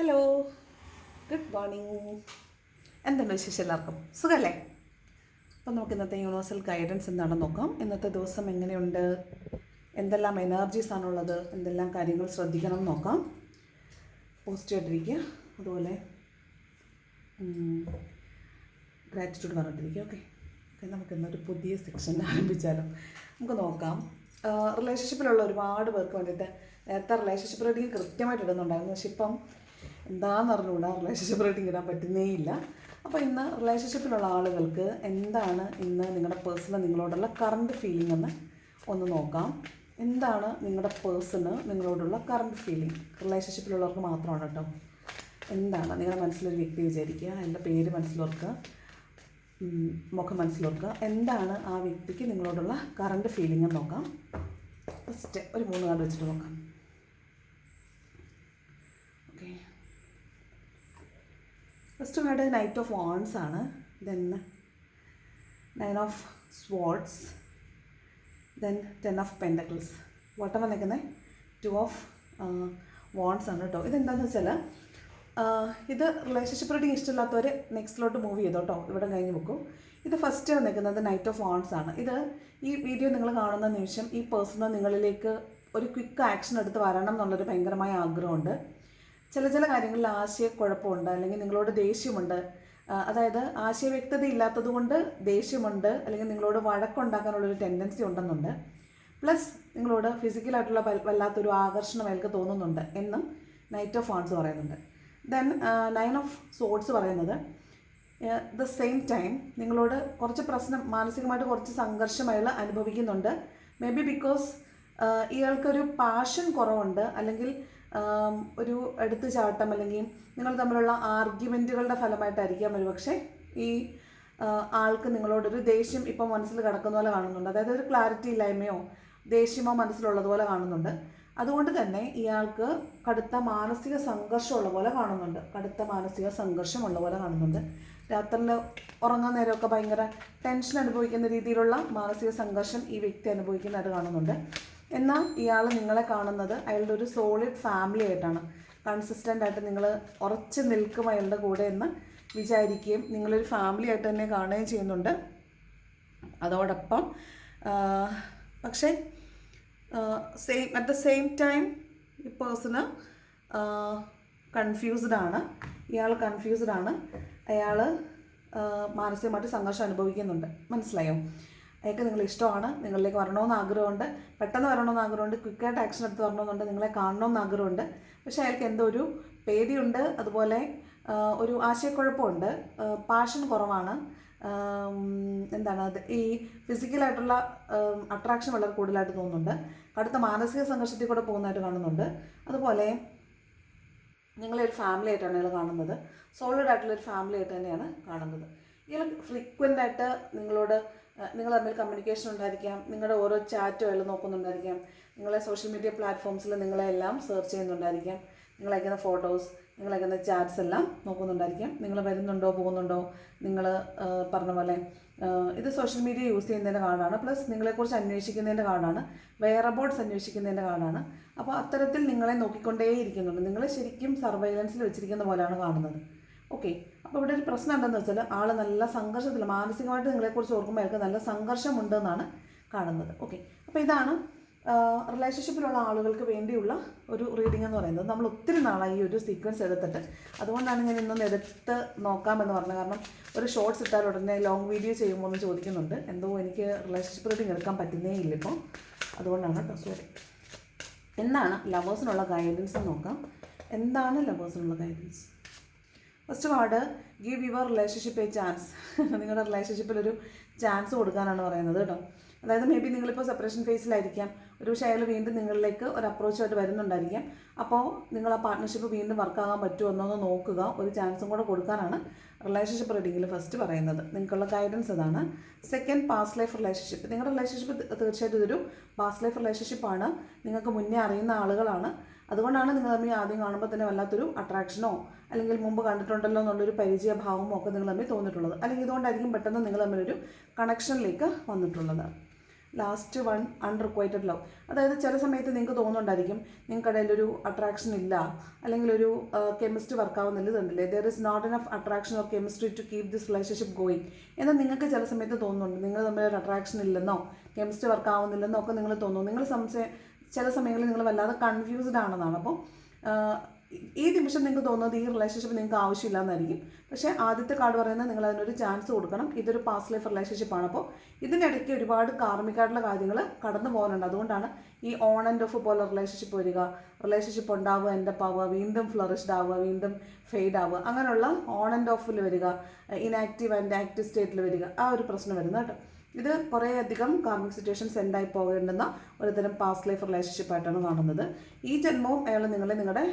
Hello, good morning. എന്തുണ്ട് വിശേഷം? എല്ലാവർക്കും സുഖമല്ലേ? അപ്പം നമുക്ക് ഇന്നത്തെ യൂണിവേഴ്സൽ ഗൈഡൻസ് എന്താണെന്ന് നോക്കാം. ഇന്നത്തെ ദിവസം എങ്ങനെയുണ്ട്, എന്തെല്ലാം എനർജീസ് ആണുള്ളത്, എന്തെല്ലാം കാര്യങ്ങൾ ശ്രദ്ധിക്കണം എന്ന് നോക്കാം. പോസിറ്റീവായിട്ടിരിക്കുക, അതുപോലെ ഗ്രാറ്റിറ്റ്യൂഡ് പറഞ്ഞിട്ടിരിക്കുക. ഓക്കെ, നമുക്കിന്നൊരു പുതിയ സെക്ഷൻ ആരംഭിച്ചാലും നമുക്ക് നോക്കാം. റിലേഷൻഷിപ്പിലുള്ള ഒരുപാട് പേർക്ക് വേണ്ടിയിട്ട് നേരത്തെ റിലേഷൻഷിപ്പ് റേറ്റിംഗ് കൃത്യമായിട്ട് ഇടുന്നുണ്ടായിരുന്നു, പക്ഷെ ഇപ്പം എന്താണെന്ന് അറിഞ്ഞുകൂടാ, റിലേഷൻഷിപ്പ് റേറ്റിംഗ് ഇടാൻ പറ്റുന്നേ ഇല്ല. അപ്പോൾ ഇന്ന് റിലേഷൻഷിപ്പിലുള്ള ആളുകൾക്ക് എന്താണ് ഇന്ന് നിങ്ങളുടെ പേഴ്സണൽ നിങ്ങളോടുള്ള കറണ്ട് ഫീലിംഗ് എന്ന് ഒന്ന് നോക്കാം. എന്താണ് നിങ്ങളുടെ പേഴ്സണ് നിങ്ങളോടുള്ള കറണ്ട് ഫീലിംഗ്? റിലേഷൻഷിപ്പിലുള്ളവർക്ക് മാത്രമാണ് കേട്ടോ. എന്താണ് നിങ്ങളുടെ മനസ്സിലൊരു വ്യക്തി വിചാരിക്കുക, അതിൻ്റെ പേര് മനസ്സിലോർക്കുക, മുഖം മനസ്സിലോർക്കുക. എന്താണ് ആ വ്യക്തിക്ക് നിങ്ങളോടുള്ള കറണ്ട് ഫീലിംഗ് എന്ന് നോക്കാം. ഫസ്റ്റ് ഒരു 3 കാർഡ് വെച്ചിട്ട് നോക്കാം. Okay, first card knight of wands ആണ്. Then 9 of swords, then 10 of pentacles. വട്ടം വന്നേക്കുന്നത് 2 ഓഫ് വാൺസ് ആണ് കേട്ടോ. ഇതെന്താണെന്ന് വെച്ചാൽ ഇത് റിലേഷൻഷിപ്പ് റീഡിങ് ഇഷ്ടമില്ലാത്തവർ നെക്സ്റ്റിലോട്ട് മൂവ് ചെയ്തോ കേട്ടോ, ഇവിടെ കഴിഞ്ഞ് വെക്കും. ഇത് ഫസ്റ്റ് വന്നിരിക്കുന്നത് നൈറ്റ് ഓഫ് വാൺസ് ആണ്. ഈ വീഡിയോ നിങ്ങൾ കാണുന്ന നിമിഷം ഈ പേഴ്സണ് നിങ്ങളിലേക്ക് ഒരു ക്വിക്ക് ആക്ഷൻ എടുത്ത് വരണം എന്നുള്ളൊരു ഭയങ്കരമായ ആഗ്രഹമുണ്ട്. ചില കാര്യങ്ങളിൽ ആശയക്കുഴപ്പമുണ്ട്, അല്ലെങ്കിൽ നിങ്ങളോട് ദേഷ്യമുണ്ട്. അതായത് ആശയവ്യക്തത ഇല്ലാത്തത് കൊണ്ട് ദേഷ്യമുണ്ട്, അല്ലെങ്കിൽ നിങ്ങളോട് വഴക്കുണ്ടാക്കാനുള്ളൊരു ടെൻഡൻസി ഉണ്ടെന്നുണ്ട്. പ്ലസ് നിങ്ങളോട് ഫിസിക്കലായിട്ടുള്ള വല്ലാത്തൊരു ആകർഷണം അയാൾക്ക് തോന്നുന്നുണ്ട് എന്നും നൈറ്റ് ഓഫ് വാൺസ് പറയുന്നുണ്ട്. ദെൻ 9 ഓഫ് സോഡ്സ് പറയുന്നത് ദ സെയിം ടൈം നിങ്ങളോട് കുറച്ച് പ്രശ്നം, മാനസികമായിട്ട് കുറച്ച് സംഘർഷം അയാൾ അനുഭവിക്കുന്നുണ്ട്. മേ ബി ബിക്കോസ് ഇയാൾക്കൊരു പാഷൻ കുറവുണ്ട്, അല്ലെങ്കിൽ ഒരു എടുത്തുചാട്ടം, അല്ലെങ്കിൽ നിങ്ങൾ തമ്മിലുള്ള ആർഗ്യുമെൻറ്റുകളുടെ ഫലമായിട്ടായിരിക്കാം ഒരുപക്ഷെ ഈ ആൾക്ക് നിങ്ങളോടൊരു ദേഷ്യം ഇപ്പം മനസ്സിൽ കിടക്കുന്ന പോലെ കാണുന്നുണ്ട്. അതായത് ഒരു ക്ലാരിറ്റി ഇല്ലായ്മയോ ദേഷ്യമോ മനസ്സിലുള്ളതുപോലെ കാണുന്നുണ്ട്. അതുകൊണ്ട് തന്നെ ഇയാൾക്ക് കടുത്ത മാനസിക സംഘർഷമുള്ള പോലെ കാണുന്നുണ്ട്. രാത്രിയിൽ ഉറങ്ങാൻ നേരമൊക്കെ ഭയങ്കര ടെൻഷൻ അനുഭവിക്കുന്ന രീതിയിലുള്ള മാനസിക സംഘർഷം ഈ വ്യക്തി അനുഭവിക്കുന്നതായിട്ട് കാണുന്നുണ്ട്. എന്നാൽ ഇയാൾ നിങ്ങളെ കാണുന്നത് അയാളുടെ ഒരു സോളിഡ് ഫാമിലി ആയിട്ടാണ്. കൺസിസ്റ്റൻ്റ് ആയിട്ട് നിങ്ങൾ ഉറച്ച് നിൽക്കും അയാളുടെ കൂടെ എന്ന് വിചാരിക്കുകയും നിങ്ങളൊരു ഫാമിലി ആയിട്ട് തന്നെ കാണുകയും ചെയ്യുന്നുണ്ട്. അതോടൊപ്പം പക്ഷേ അറ്റ് ദ സെയിം ടൈം ഈ പേഴ്സണ് കൺഫ്യൂസ്ഡ് ആണ്. അയാൾ മാനസികമായിട്ട് സംഘർഷം അനുഭവിക്കുന്നുണ്ട്. മനസ്സിലായോ? അയാൾക്ക് നിങ്ങളെ ഇഷ്ടമാണ്, നിങ്ങളിലേക്ക് വരണമെന്ന് ആഗ്രഹമുണ്ട്, പെട്ടെന്ന് വരണമെന്ന് ആഗ്രഹമുണ്ട്, ക്വിക്കായിട്ട് ആക്ഷൻ എടുത്ത് വരണമെന്നുണ്ട്, നിങ്ങളെ കാണണമെന്ന് ആഗ്രഹമുണ്ട്. പക്ഷേ അയാൾക്ക് എന്തോ ഒരു പേടിയുണ്ട്, അതുപോലെ ഒരു ആശയക്കുഴപ്പമുണ്ട്, പാഷൻ കുറവാണ്. എന്താണ് അത്, ഈ ഫിസിക്കലായിട്ടുള്ള അട്രാക്ഷൻ വളരെ കൂടുതലായിട്ട് തോന്നുന്നുണ്ട്. കടുത്ത മാനസിക സംഘർഷത്തിൽ കൂടെ പോകുന്നതായിട്ട് കാണുന്നുണ്ട്. അതുപോലെ നിങ്ങളൊരു ഫാമിലി ആയിട്ടാണ് ഇയാൾ കാണുന്നത്. സോളിഡ് ആയിട്ടുള്ളൊരു ഫാമിലി ആയിട്ട് തന്നെയാണ് കാണുന്നത്. ഇയാൾ ഫ്രീക്വൻ്റ് ആയിട്ട് നിങ്ങൾ തമ്മിൽ കമ്മ്യൂണിക്കേഷൻ ഉണ്ടായിരിക്കാം. നിങ്ങളുടെ ഓരോ ചാറ്റും അയാൾ നോക്കുന്നുണ്ടായിരിക്കാം. നിങ്ങളെ സോഷ്യൽ മീഡിയ പ്ലാറ്റ്ഫോംസിൽ നിങ്ങളെല്ലാം സെർച്ച് ചെയ്യുന്നുണ്ടായിരിക്കാം. നിങ്ങൾ അയക്കുന്ന ഫോട്ടോസ്, നിങ്ങൾ അയക്കുന്ന ചാറ്റ്സ് എല്ലാം നോക്കുന്നുണ്ടായിരിക്കാം. നിങ്ങൾ വരുന്നുണ്ടോ പോകുന്നുണ്ടോ, നിങ്ങൾ പറഞ്ഞ പോലെ ഇത് സോഷ്യൽ മീഡിയ യൂസ് ചെയ്യുന്നതിൻ്റെ കാർഡാണ്. പ്ലസ് നിങ്ങളെക്കുറിച്ച് അന്വേഷിക്കുന്നതിൻ്റെ കാർഡാണ്, വെയറബോർഡ്സ് അന്വേഷിക്കുന്നതിൻ്റെ കാർഡാണ്. അപ്പോൾ അത്തരത്തിൽ നിങ്ങളെ നോക്കിക്കൊണ്ടേയിരിക്കുന്നുണ്ട്. നിങ്ങൾ ശരിക്കും സർവൈലൻസിൽ വെച്ചിരിക്കുന്ന പോലെയാണ് കാണുന്നത്. ഓക്കെ, അപ്പോൾ ഇവിടെ ഒരു പ്രശ്നം എന്താണെന്ന് വെച്ചാൽ ആൾ നല്ല സംഘർഷത്തിൽ, മാനസികമായിട്ട് നിങ്ങളെക്കുറിച്ച് ഓർക്കുമ്പോൾ അയാൾക്ക് നല്ല സംഘർഷമുണ്ടെന്നാണ് കാണുന്നത്. ഓക്കെ, അപ്പോൾ ഇതാണ് റിലേഷൻഷിപ്പിലുള്ള ആളുകൾക്ക് വേണ്ടിയുള്ള ഒരു റീഡിംഗ് എന്ന് പറയുന്നത്. നമ്മൾ ഒത്തിരി നാളായി ഈ ഒരു സീക്വൻസ് എടുത്തിട്ട്, അതുകൊണ്ടാണ് ഞാൻ ഇന്നൊന്ന് എടുത്ത് നോക്കാമെന്ന് പറഞ്ഞത്. കാരണം ഒരു ഷോർട്സ് ഇട്ടാൽ ഉടനെ ലോങ് വീഡിയോ ചെയ്യുമ്പോൾ ഒന്ന് ചോദിക്കുന്നുണ്ട്. എന്തോ എനിക്ക് റിലേഷൻഷിപ്പ് റീഡിംഗ് എടുക്കാൻ പറ്റുന്നേ ഇല്ല ഇപ്പോൾ, അതുകൊണ്ടാണ് കേട്ടോ, സോറി. എന്താണ് ലവേഴ്സിനുള്ള ഗൈഡൻസ് എന്ന് നോക്കാം. എന്താണ് ലവേഴ്സിനുള്ള guidance? First card give your relationship a chance. നിങ്ങളുടെ റിലേഷൻഷിപ്പിലൊരു ചാൻസ് കൊടുക്കാനാണ് പറയുന്നത് കേട്ടോ. അതായത് മേ ബി നിങ്ങളിപ്പോൾ സെപ്പറേഷൻ ഫേസിലായിരിക്കാം, ഒരു പക്ഷേ അയാൾ വീണ്ടും നിങ്ങളിലേക്ക് ഒരു അപ്രോച്ചായിട്ട് വരുന്നുണ്ടായിരിക്കാം. അപ്പോൾ നിങ്ങൾ ആ പാർട്ട്ണർഷിപ്പ് വീണ്ടും വർക്കാകാൻ പറ്റുമോ എന്നൊന്ന് നോക്കുക. ഒരു ചാൻസും കൂടെ കൊടുക്കാനാണ് റിലേഷൻഷിപ്പ് റീഡിങ്ങിൽ ഫസ്റ്റ് പറയുന്നത്. നിങ്ങൾക്കുള്ള ഗൈഡൻസ് അതാണ്. Second, past life relationship. നിങ്ങളുടെ റിലേഷൻഷിപ്പ് തീർച്ചയായിട്ടും ഇതൊരു പാസ്റ്റ് ലൈഫ് റിലേഷൻഷിപ്പാണ്. നിങ്ങൾക്ക് മുന്നേ അറിയുന്ന ആളുകളാണ്. അതുകൊണ്ടാണ് നിങ്ങൾ തമ്മിൽ ആദ്യം കാണുമ്പോൾ തന്നെ വല്ലാത്തൊരു അട്രാക്ഷനോ അല്ലെങ്കിൽ മുമ്പ് കണ്ടിട്ടുണ്ടല്ലോ എന്നുള്ളൊരു പരിചയഭാവമോ ഒക്കെ നിങ്ങൾ തമ്മിൽ തോന്നിയിട്ടുള്ളത്. അല്ലെങ്കിൽ ഇതുകൊണ്ടായിരിക്കും പെട്ടെന്ന് നിങ്ങൾ തമ്മിലൊരു കണക്ഷനിലേക്ക് വന്നിട്ടുള്ളത്. Last one അൺറിക്വൈറ്റഡ് love. അതായത് ചില സമയത്ത് നിങ്ങൾക്ക് തോന്നുന്നുണ്ടായിരിക്കും നിങ്ങൾക്ക് ഇടയിലൊരു അട്രാക്ഷൻ ഇല്ല, അല്ലെങ്കിൽ ഒരു കെമിസ്ട്രി വർക്കാവുന്നില്ല, ഇതുണ്ടല്ലേ, there is not enough attraction or chemistry to keep this relationship going എന്ന് നിങ്ങൾക്ക് ചില സമയത്ത് തോന്നുന്നുണ്ട്. നിങ്ങൾ തമ്മിൽ ഒരു അട്രാക്ഷൻ ഇല്ലെന്നോ കെമിസ്ട്രി വർക്കാവുന്നില്ലെന്നോ ഒക്കെ നിങ്ങൾ തോന്നുന്നു. നിങ്ങൾ ചില സമയങ്ങളിൽ നിങ്ങൾ വല്ലാതെ കൺഫ്യൂസ്ഡ് ആണെന്നാണ്. അപ്പോൾ ഈ നിമിഷം നിങ്ങൾക്ക് തോന്നുന്നത് ഈ റിലേഷൻഷിപ്പ് നിങ്ങൾക്ക് ആവശ്യമില്ല എന്നായിരിക്കും. പക്ഷേ ആദ്യത്തെ കാർഡ് പറയുന്നത് നിങ്ങൾ അതിനൊരു ചാൻസ് കൊടുക്കണം. ഇതൊരു പാസ്റ്റ് ലൈഫ് റിലേഷൻഷിപ്പാണ്. അപ്പോൾ ഇതിനിടയ്ക്ക് ഒരുപാട് കാർമികമായിട്ടുള്ള കാര്യങ്ങൾ കടന്നു പോകാനുണ്ട്. അതുകൊണ്ടാണ് ഈ ഓൺ ആൻഡ് ഓഫ് പോലെ റിലേഷൻഷിപ്പ് വരിക, റിലേഷൻഷിപ്പ് ഉണ്ടാവുക, എൻഡപ്പ് ആവുക, വീണ്ടും ഫ്ലറിഷ്ഡ് ആവുക, വീണ്ടും ഫെയ്ഡ് ആവുക, അങ്ങനെയുള്ള ഓൺ ആൻഡ് ഓഫിൽ വരിക, ഇനാക്റ്റീവ് ആൻഡ് ആക്റ്റീവ് സ്റ്റേറ്റിൽ വരിക, ആ ഒരു പ്രശ്നം വരുന്നത് കേട്ടോ. ഇത് കുറേയധികം കാർമിക് സിറ്റുവേഷൻസ് എൻഡായി പോകേണ്ടുന്ന ഒരുതരം പാസ്റ്റ് ലൈഫ് റിലേഷൻഷിപ്പായിട്ടാണ് കാണുന്നത്. ഈ ജന്മവും അയാൾ നിങ്ങളുടെ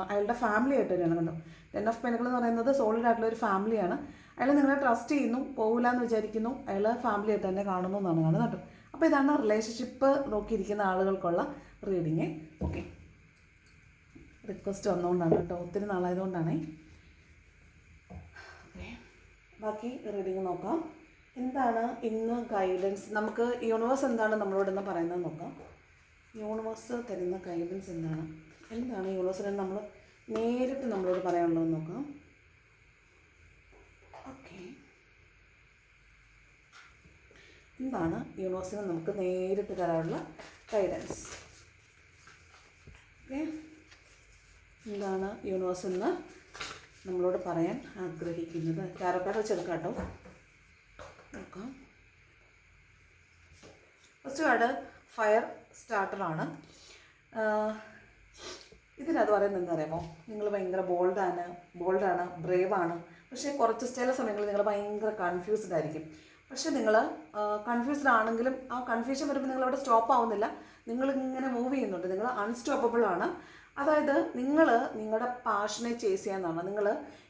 അയാളുടെ ഫാമിലി ആയിട്ട് തന്നെയാണ് കണ്ടോ. 10 ഓഫ് പെൻറ്റക്കിൾ എന്ന് പറയുന്നത് സോളിഡ് ആയിട്ടുള്ള ഒരു ഫാമിലിയാണ്. അയാൾ നിങ്ങളെ ട്രസ്റ്റ് ചെയ്യുന്നു, പോകില്ല എന്ന് വിചാരിക്കുന്നു, അയാൾ ഫാമിലി ആയിട്ട് തന്നെ കാണുന്നു എന്നാണ് കാണുന്നത് കേട്ടോ. അപ്പോൾ ഇതാണ് റിലേഷൻഷിപ്പ് നോക്കിയിരിക്കുന്ന ആളുകൾക്കുള്ള റീഡിങ്. ഓക്കെ, റിക്വസ്റ്റ് വന്നുകൊണ്ടാണ് കേട്ടോ, ഒത്തിരി നാളായതുകൊണ്ടാണേ. ഓക്കെ, ബാക്കി റീഡിങ് നോക്കാം. എന്താണ് ഇന്ന് ഗൈഡൻസ്, നമുക്ക് യൂണിവേഴ്സ് എന്താണ് നമ്മളോടൊന്ന് പറയുന്നത് നോക്കാം. യൂണിവേഴ്സ് തരുന്ന ഗൈഡൻസ് എന്താണ് യൂണിവേഴ്സിനെ നമ്മൾ നേരിട്ട് നമ്മളോട് പറയാനുള്ളതെന്ന് നോക്കാം. ഓക്കെ, എന്താണ് യൂണിവേഴ്സിനെ നമുക്ക് നേരിട്ട് തരാനുള്ള ഗൈഡൻസ്? ഓക്കെ, എന്താണ് യൂണിവേഴ്സ് എന്ന് നമ്മളോട് പറയാൻ ആഗ്രഹിക്കുന്നത്? ടാരോ കാർഡ് വെച്ചെടുക്കാം കേട്ടോ. നോക്കാം. ഫസ്റ്റ് കാർഡ് ഫയർ സ്റ്റാർട്ടറാണ്. ഇതിനകത്ത് പറയുന്നത് എന്താ അറിയാമോ, നിങ്ങൾ ഭയങ്കര ബോൾഡാണ്, ബ്രേവാണ്. പക്ഷേ ചില സമയങ്ങളിൽ നിങ്ങൾ ഭയങ്കര കൺഫ്യൂസ്ഡ് ആയിരിക്കും. പക്ഷേ നിങ്ങൾ കൺഫ്യൂസ്ഡ് ആണെങ്കിലും ആ കൺഫ്യൂഷൻ വരുമ്പോൾ നിങ്ങളവിടെ സ്റ്റോപ്പ് ആവുന്നില്ല, നിങ്ങളിങ്ങനെ മൂവ് ചെയ്യുന്നുണ്ട്, നിങ്ങൾ അൺസ്റ്റോപ്പബിൾ ആണ്. അതായത് നിങ്ങൾ നിങ്ങളുടെ പാഷനെ ചേസ് ചെയ്യാമെന്നാണ്. നിങ്ങൾ